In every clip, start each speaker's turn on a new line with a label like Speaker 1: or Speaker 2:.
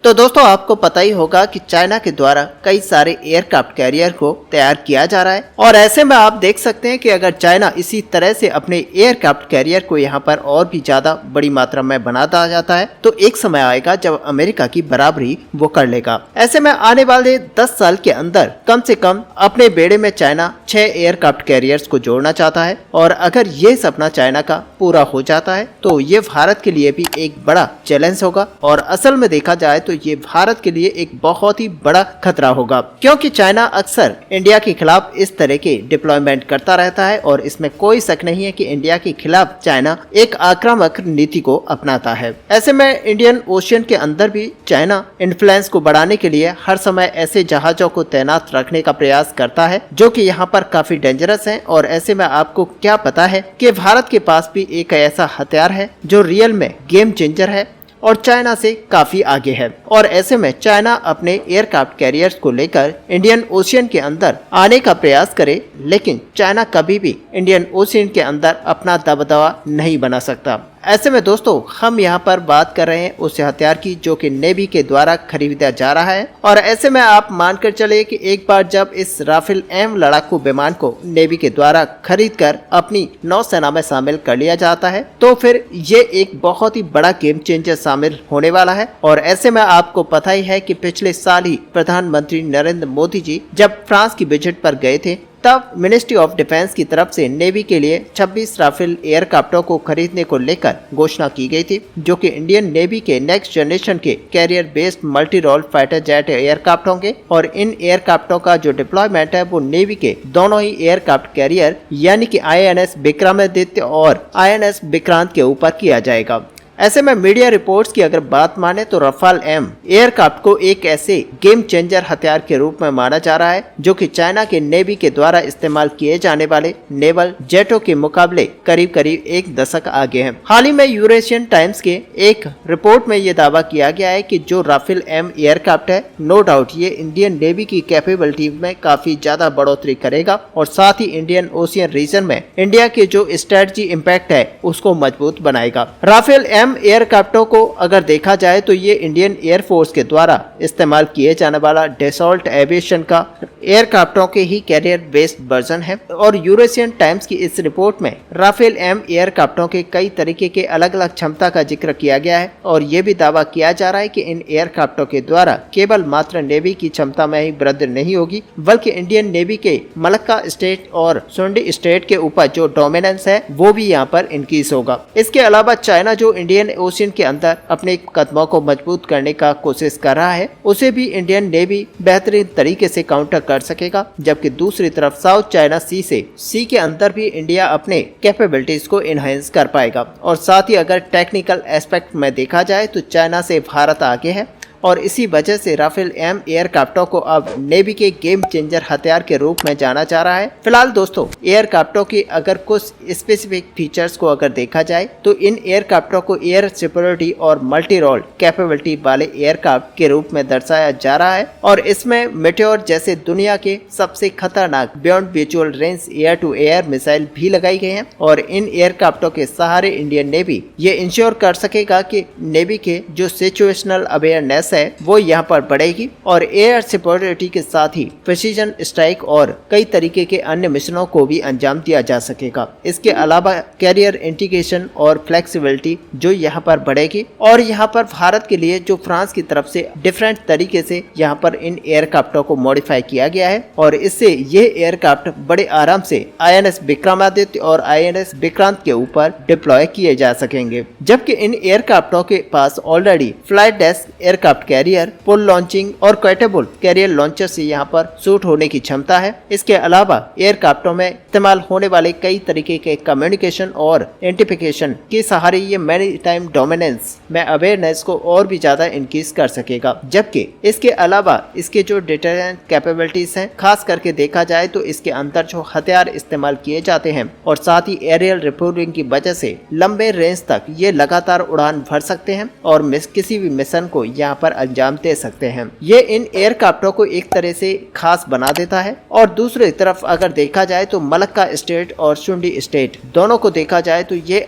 Speaker 1: तो दोस्तों आपको पता ही होगा कि चाइना के द्वारा कई सारे एयरक्राफ्ट कैरियर को तैयार किया जा रहा है और ऐसे में आप देख सकते हैं कि अगर चाइना इसी तरह से अपने एयरक्राफ्ट कैरियर को यहाँ पर और भी ज्यादा बड़ी मात्रा में बनाता जाता है तो एक समय आएगा जब अमेरिका की बराबरी वो कर लेगा। ऐसे में आने वाले 10 साल के अंदर कम से कम अपने बेड़े में चाइना 6 एयरक्राफ्ट कैरियर्स को जोड़ना चाहता है और अगर ये सपना चाइना का पूरा हो जाता है तो ये भारत के लिए भी एक बड़ा चैलेंज होगा और असल में देखा जाए तो ये भारत के लिए एक बहुत ही बड़ा खतरा होगा, क्योंकि चाइना अक्सर इंडिया के खिलाफ इस तरह के डिप्लॉयमेंट करता रहता है और इसमें कोई शक नहीं है कि इंडिया के खिलाफ चाइना एक आक्रामक नीति को अपनाता है। ऐसे में इंडियन ओशियन के अंदर भी चाइना इन्फ्लुएंस को बढ़ाने के लिए हर समय ऐसे जहाजों को तैनात रखने का प्रयास करता है जो कि यहाँ पर काफी डेंजरस है। और ऐसे में आपको क्या पता है कि भारत के पास भी एक ऐसा हथियार है जो रियल में गेम चेंजर है और चाइना से काफी आगे है। और ऐसे में चाइना अपने एयरक्राफ्ट कैरियर्स को लेकर इंडियन ओशियन के अंदर आने का प्रयास करे, लेकिन चाइना कभी भी इंडियन ओशियन के अंदर अपना दबदबा नहीं बना सकता। ऐसे में दोस्तों हम यहाँ पर बात कर रहे हैं उस हथियार की जो कि नेवी के द्वारा खरीदा जा रहा है। और ऐसे में आप मानकर चले कि एक बार जब इस राफेल एम लड़ाकू विमान को नेवी के द्वारा खरीद कर अपनी नौसेना में शामिल कर लिया जाता है तो फिर ये एक बहुत ही बड़ा गेम चेंजर शामिल होने वाला है। और ऐसे में आपको पता ही है कि पिछले साल ही प्रधानमंत्री नरेंद्र मोदी जी जब फ्रांस की विजिट पर गए थे तब मिनिस्ट्री ऑफ डिफेंस की तरफ से नेवी के लिए 26 राफेल एयरक्राफ्टों को खरीदने को लेकर घोषणा की गई थी, जो कि इंडियन नेवी के नेक्स्ट जनरेशन के carrier based multi role fighter jet aircraft होंगे। और इन एयरक्राफ्टों का जो डिप्लॉयमेंट है वो नेवी के दोनों ही एयरक्राफ्ट कैरियर यानी कि INS विक्रमादित्य और INS विक्रांत के ऊपर किया जाएगा। ऐसे में मीडिया रिपोर्ट्स की अगर बात माने तो राफेल एम एयरक्राफ्ट को एक ऐसे गेम चेंजर हथियार के रूप में माना जा रहा है जो कि चाइना के नेवी के द्वारा इस्तेमाल किए जाने वाले नेवल जेटों के मुकाबले करीब करीब एक दशक आगे है। हाल ही में यूरेशियन टाइम्स के एक रिपोर्ट में ये दावा किया गया है कि जो राफेल एम एयरक्राफ्ट है नो डाउट ये इंडियन नेवी की कैपेबिलिटी में काफी ज्यादा बढ़ोतरी करेगा और साथ ही इंडियन ओशियन रीजन में इंडिया के जो स्ट्रेटजी इम्पैक्ट है उसको मजबूत बनाएगा। राफेल एम एयरक्राफ्टों को अगर देखा जाए तो ये इंडियन एयरफोर्स के द्वारा इस्तेमाल किए जाने वाला डेसॉल्ट एविएशन का एयरक्राफ्टों के ही कैरियर बेस्ड वर्जन है। और यूरेशियन टाइम्स की इस रिपोर्ट में राफेल एम एयरक्राफ्टों के कई तरीके के अलग अलग क्षमता का जिक्र किया गया है और ये भी दावा किया जा रहा है कि इन एयरक्राफ्टों के द्वारा केवल मात्र नेवी की क्षमता में ही वृद्धि नहीं होगी बल्कि इंडियन नेवी के मलक्का स्टेट और सुंडी स्टेट के ऊपर जो डोमिनेंस है वो भी यहाँ पर इंक्रीज होगा। इसके अलावा चाइना जो इंडियन ओशियन के अंदर अपने कदमों को मजबूत करने का कोशिश कर रहा है उसे भी इंडियन नेवी बेहतरीन तरीके से काउंटर कर सकेगा, जबकि दूसरी तरफ साउथ चाइना सी के अंदर भी इंडिया अपने कैपेबिलिटीज को इनहेंस कर पाएगा। और साथ ही अगर टेक्निकल एस्पेक्ट में देखा जाए तो चाइना से भारत आगे है और इसी वजह से राफेल एम एयरक्राफ्टों को अब नेवी के गेम चेंजर हथियार के रूप में जाना जा रहा है। फिलहाल दोस्तों एयरक्राफ्टों की अगर कुछ स्पेसिफिक फीचर्स को अगर देखा जाए तो इन एयरक्राफ्टों को एयर सिक्योरिटी और मल्टी रोल कैपेबिलिटी वाले एयरक्राफ्ट के रूप में दर्शाया जा रहा है और इसमें मेटेओर जैसे दुनिया के सबसे खतरनाक beyond visual range air to air missile भी लगाई गई है। और इन एयरक्राफ्टों के सहारे इंडियन नेवी ये इंश्योर कर सकेगा कि नेवी के जो सिचुएशनल अवेयरनेस है वो यहाँ पर बढ़ेगी और एयर सिक्योरिटी के साथ ही प्रिसीजन स्ट्राइक और कई तरीके के अन्य मिशनों को भी अंजाम दिया जा सकेगा। इसके अलावा कैरियर इंटीग्रेशन और फ्लेक्सिबिलिटी जो यहाँ पर बढ़ेगी और यहाँ पर भारत के लिए जो फ्रांस की तरफ से डिफरेंट तरीके से यहाँ पर इन एयरक्राफ्टों को मॉडिफाई किया गया है और इससे ये एयरक्राफ्ट बड़े आराम से INS विक्रमादित्य और INS विक्रांत के ऊपर डिप्लॉय किए जा सकेंगे, जबकि इन एयरक्राफ्टों के पास already flight deck aircraft carrier pull launching और कैटेबल कैरियर लॉन्चर से यहाँ पर शूट होने की क्षमता है। इसके अलावा एयरक्राफ्टों में इस्तेमाल होने वाले कई तरीके के कम्युनिकेशन और आइडेंटिफिकेशन के सहारे ये मैरी टाइम डोमिनेंस में अवेयरनेस को और भी ज्यादा इंक्रीज कर सकेगा, जबकि इसके अलावा इसके जो डिटरेंट कैपेबिलिटीज हैं खास करके देखा जाए तो इसके अंदर जो हथियार इस्तेमाल किए जाते हैं और साथ ही एरियल रिपोर्टिंग की वजह से लंबे रेंज तक ये लगातार उड़ान भर सकते हैं और किसी भी मिशन को यहाँ पर अंजाम दे सकते हैं। ये इन एयरक्राफ्टों को एक तरह से खास बना देता है। और दूसरी तरफ अगर देखा जाए तो मलक्का स्टेट और शुंडी स्टेट दोनों को देखा जाए तो ये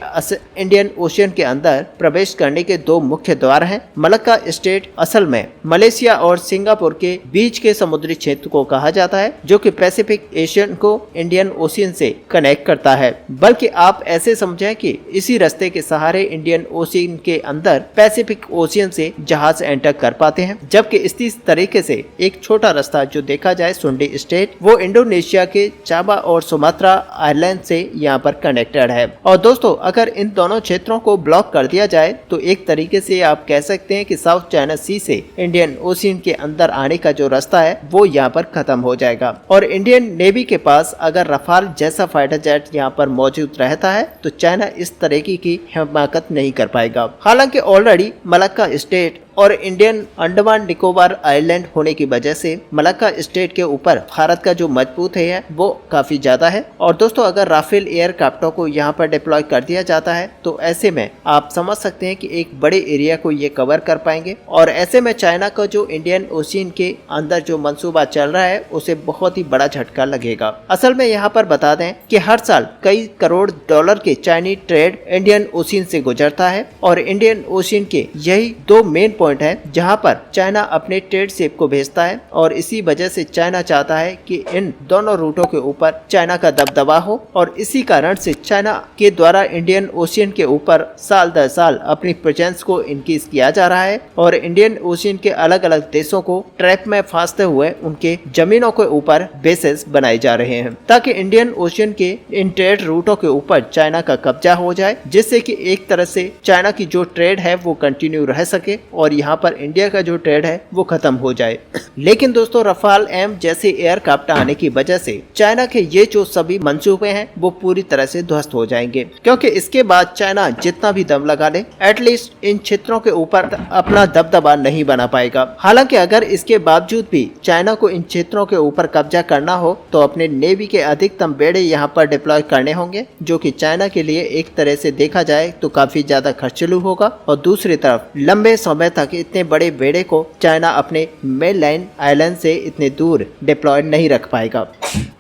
Speaker 1: इंडियन ओशियन के अंदर प्रवेश करने के दो मुख्य द्वार हैं। मलक्का स्टेट असल में मलेशिया और सिंगापुर के बीच के समुद्री क्षेत्र को कहा जाता है, जो कि पैसिफिक एशियन को इंडियन ओशियन से कनेक्ट करता है। बल्कि आप ऐसे समझें कि इसी रास्ते के सहारे इंडियन ओशियन के अंदर पैसिफिक ओशियन से जहाज एंटर कर पाते हैं। जबकि इसी तरीके से एक छोटा रास्ता जो देखा जाए शुंडी स्टेट, वो इंडोनेशिया के जावा और सुमात्रा आइलैंड से यहाँ पर कनेक्टेड है। और दोस्तों, अगर इन दोनों क्षेत्रों को ब्लॉक कर दिया जाए तो एक तरीके से आप कह सकते हैं कि साउथ चाइना सी से इंडियन ओशियन के अंदर आने का जो रास्ता है वो यहाँ पर खत्म हो जाएगा। और इंडियन नेवी के पास अगर रफाल जैसा फाइटर जेट यहाँ पर मौजूद रहता है तो चाइना इस तरीके की हिमाकत नहीं कर पाएगा। हालांकि ऑलरेडी मलक्का स्टेट और इंडियन अंडमान निकोबार आइलैंड होने की वजह से मलक्का स्टेट के ऊपर भारत का जो मजबूत है वो काफी ज्यादा है। और दोस्तों, अगर राफेल एयरक्राफ्टों को यहाँ पर डिप्लॉय कर दिया जाता है तो ऐसे में आप समझ सकते हैं कि एक बड़े एरिया को ये कवर कर पाएंगे। और ऐसे में चाइना का जो इंडियन ओशियन के अंदर जो मंसूबा चल रहा है उसे बहुत ही बड़ा झटका लगेगा। असल में यहाँ पर बता दें कि हर साल कई करोड़ डॉलर के चाइनीज ट्रेड इंडियन ओशियन से गुजरता है और इंडियन ओशियन के यही दो मेन पॉइंट है जहां पर चाइना अपने ट्रेड शिप को भेजता है। और इसी वजह से चाइना चाहता है कि इन दोनों रूटों के ऊपर चाइना का दबदबा हो और इसी कारण से चाइना के द्वारा इंडियन ओशियन के ऊपर साल दर साल अपनी प्रेजेंस को इंक्रीज किया जा रहा है और इंडियन ओशियन के अलग अलग देशों को ट्रैप में फंसते हुए उनके जमीनों के ऊपर बेसेस बनाए जा रहे हैं ताकि इंडियन ओशियन के इन ट्रेड रूटों के ऊपर चाइना का कब्जा हो जाए, जिससे कि एक तरह से चाइना की जो ट्रेड है वो कंटिन्यू रह सके और यहाँ पर इंडिया का जो ट्रेड है वो खत्म हो जाए। लेकिन दोस्तों, रफाल एम जैसे एयरक्राफ्ट आने की वजह से चाइना के ये जो सभी मंसूबे हैं वो पूरी तरह से ध्वस्त हो जाएंगे, क्योंकि इसके बाद चाइना जितना भी दम लगा ले एटलीस्ट इन क्षेत्रों के ऊपर अपना दबदबा नहीं बना पाएगा। हालांकि अगर इसके बावजूद भी चाइना को इन क्षेत्रों के ऊपर कब्जा करना हो तो अपने नेवी के अधिकतम बेड़े यहाँ पर डिप्लॉय करने होंगे, जो कि चाइना के लिए एक तरह से देखा जाए तो काफी ज्यादा खर्चीलू होगा। और दूसरी तरफ लंबे समय तक इतने बड़े बेड़े को चाइना अपने मेनलैंड आइलैंड से इतने दूर डिप्लॉय नहीं रख पाएगा।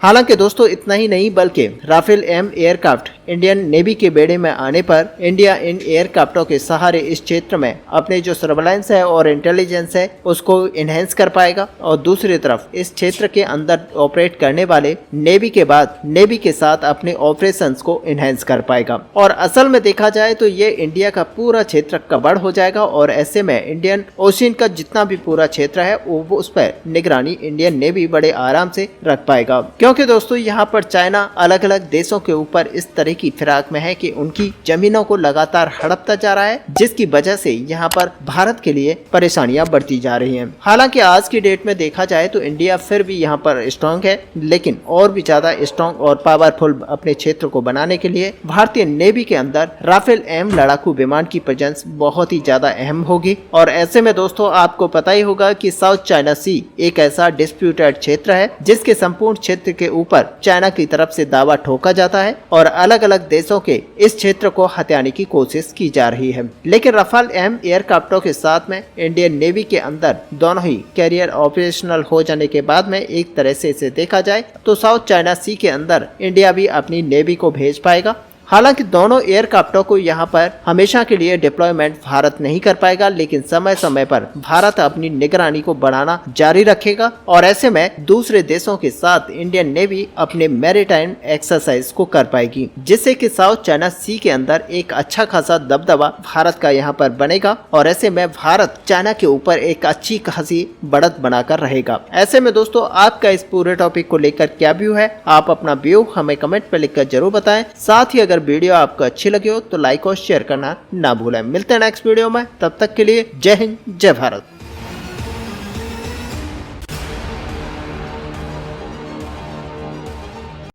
Speaker 1: हालांकि दोस्तों, इतना ही नहीं बल्कि Rafale M aircraft Indian navy के बेड़े में आने पर इंडिया इन एयरक्राफ्टों के सहारे इस क्षेत्र में अपने जो सर्वेलेंस है और इंटेलिजेंस है उसको इनहेंस कर पाएगा। और दूसरी तरफ इस क्षेत्र के अंदर ऑपरेट करने वाले नेवी के बाद नेवी के साथ अपने ऑपरेशंस को इनहेंस कर पाएगा। और असल में देखा जाए तो ये इंडिया का पूरा क्षेत्र कवर हो जाएगा और ऐसे में इंडियन ओशियन का जितना भी पूरा क्षेत्र है वो उस पर निगरानी इंडियन नेवी बड़े आराम से रख पाएगा। क्योंकि दोस्तों, यहाँ पर चाइना अलग अलग देशों के ऊपर इस तरह की फिराक में है कि उनकी जमीनों को लगातार हड़पता जा रहा है, जिसकी वजह से यहाँ पर भारत के लिए परेशानियां बढ़ती जा रही हैं। हालांकि आज की डेट में देखा जाए तो इंडिया फिर भी यहाँ पर स्ट्रॉन्ग है, लेकिन और भी ज्यादा स्ट्रॉन्ग और पावरफुल अपने क्षेत्र को बनाने के लिए भारतीय नेवी के अंदर राफेल एम लड़ाकू विमान की प्रेजेंस बहुत ही ज्यादा अहम होगी। और ऐसे में दोस्तों, आपको पता ही होगा कि साउथ चाइना सी एक ऐसा डिस्प्यूटेड क्षेत्र है जिसके संपूर्ण क्षेत्र के ऊपर चाइना की तरफ से दावा ठोका जाता है और अलग अलग देशों के इस क्षेत्र को हथियाने की कोशिश की जा रही है। लेकिन रफाल एम एयरक्राफ्टों के साथ में इंडियन नेवी के अंदर दोनों ही कैरियर ऑपरेशनल हो जाने के बाद में एक तरह से इसे देखा जाए तो साउथ चाइना सी के अंदर इंडिया भी अपनी नेवी को भेज पाएगा। हालांकि दोनों एयरक्राफ्टों को यहाँ पर हमेशा के लिए डिप्लॉयमेंट भारत नहीं कर पाएगा, लेकिन समय समय पर भारत अपनी निगरानी को बढ़ाना जारी रखेगा और ऐसे में दूसरे देशों के साथ इंडियन नेवी अपने मैरीटाइम एक्सरसाइज को कर पाएगी, जिससे कि साउथ चाइना सी के अंदर एक अच्छा खासा दबदबा भारत का यहाँ पर बनेगा और ऐसे में भारत चाइना के ऊपर एक अच्छी खासी बढ़त बनाकर रहेगा। ऐसे में दोस्तों, आपका इस पूरे टॉपिक को लेकर क्या व्यू है, आप अपना व्यू हमें कमेंट में लिखकर जरूर बताएं। साथ ही अगर वीडियो आपको अच्छी लगी हो तो लाइक और शेयर करना ना भूलें। मिलते हैं नेक्स्ट वीडियो में, तब तक के लिए जय हिंद जय भारत।